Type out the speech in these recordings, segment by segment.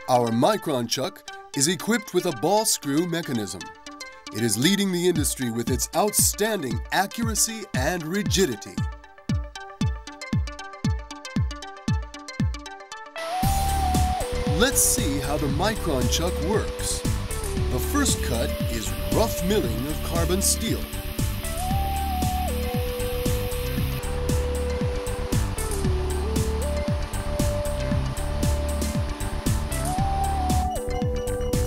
Our Micron chuck is equipped with a ball screw mechanism. It is leading the industry with its outstanding accuracy and rigidity. Let's see how the Micron chuck works. The first cut is rough milling of carbon steel.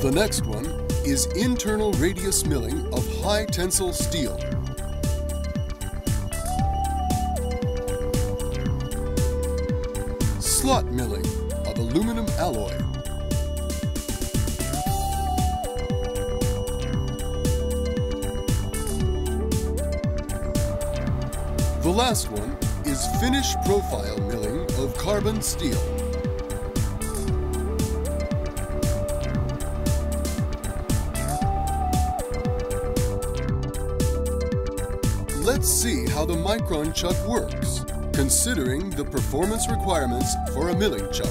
The next one is internal radius milling of high tensile steel. Slot milling of aluminum alloy. The last one is finish profile milling of carbon steel. Let's see how the Micron chuck works, considering the performance requirements for a milling chuck.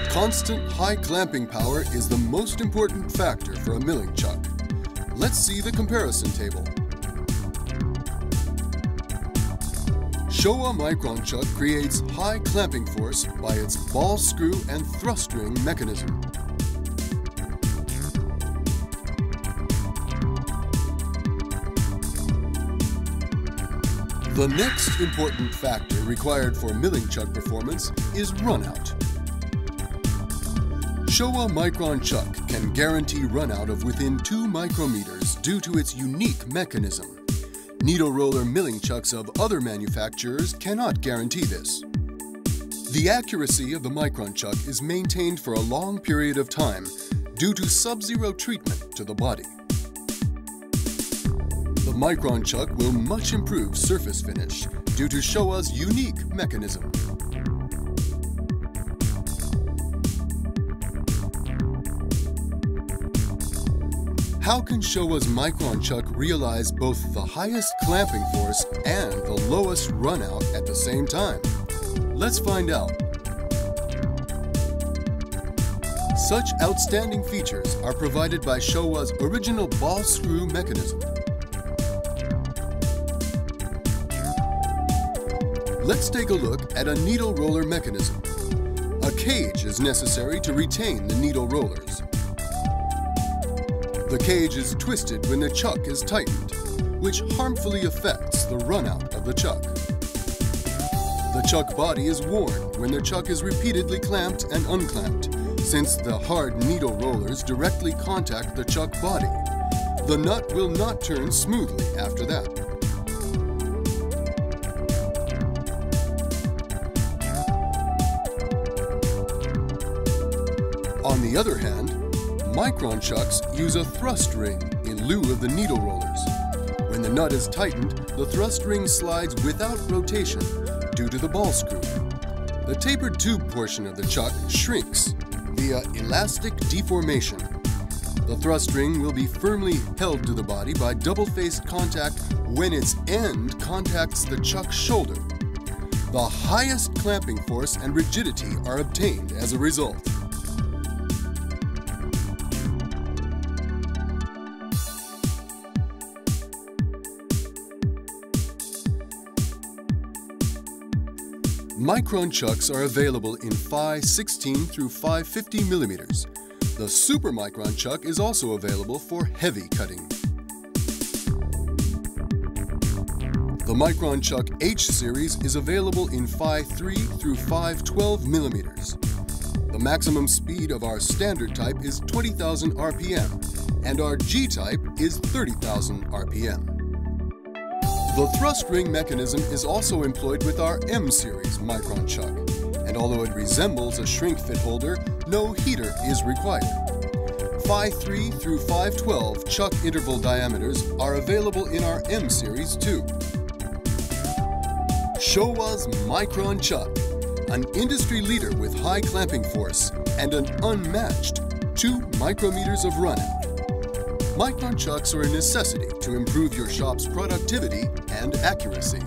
Constant high clamping power is the most important factor for a milling chuck. Let's see the comparison table. Showa Micron chuck creates high clamping force by its ball screw and thrust ring mechanism. The next important factor required for milling chuck performance is runout. Showa Micron chuck can guarantee runout of within 2 micrometers due to its unique mechanism. Needle roller milling chucks of other manufacturers cannot guarantee this. The accuracy of the Micron chuck is maintained for a long period of time due to sub-zero treatment to the body. The Micron chuck will much improve surface finish due to Showa's unique mechanism. How can Showa's Micron chuck realize both the highest clamping force and the lowest runout at the same time? Let's find out. Such outstanding features are provided by Showa's original ball screw mechanism. Let's take a look at a needle roller mechanism. A cage is necessary to retain the needle rollers. The cage is twisted when the chuck is tightened, which harmfully affects the runout of the chuck. The chuck body is worn when the chuck is repeatedly clamped and unclamped, since the hard needle rollers directly contact the chuck body. The nut will not turn smoothly after that. On the other hand, Micron chucks use a thrust ring in lieu of the needle rollers. When the nut is tightened, the thrust ring slides without rotation due to the ball screw. The tapered tube portion of the chuck shrinks via elastic deformation. The thrust ring will be firmly held to the body by double-faced contact when its end contacts the chuck's shoulder. The highest clamping force and rigidity are obtained as a result. Micron chucks are available in Phi 16 through Phi 50 millimeters. The Super Micron chuck is also available for heavy cutting. The Micron chuck H series is available in Phi 3 through Phi 12 millimeters. The maximum speed of our standard type is 20,000 RPM, and our G type is 30,000 RPM. The thrust ring mechanism is also employed with our M series Micron chuck, and although it resembles a shrink fit holder, no heater is required. Phi 3 through Phi 12 chuck interval diameters are available in our M series too. Showa's Micron chuck, an industry leader with high clamping force and an unmatched 2 micrometers of runout. Micron chucks are a necessity to improve your shop's productivity and accuracy.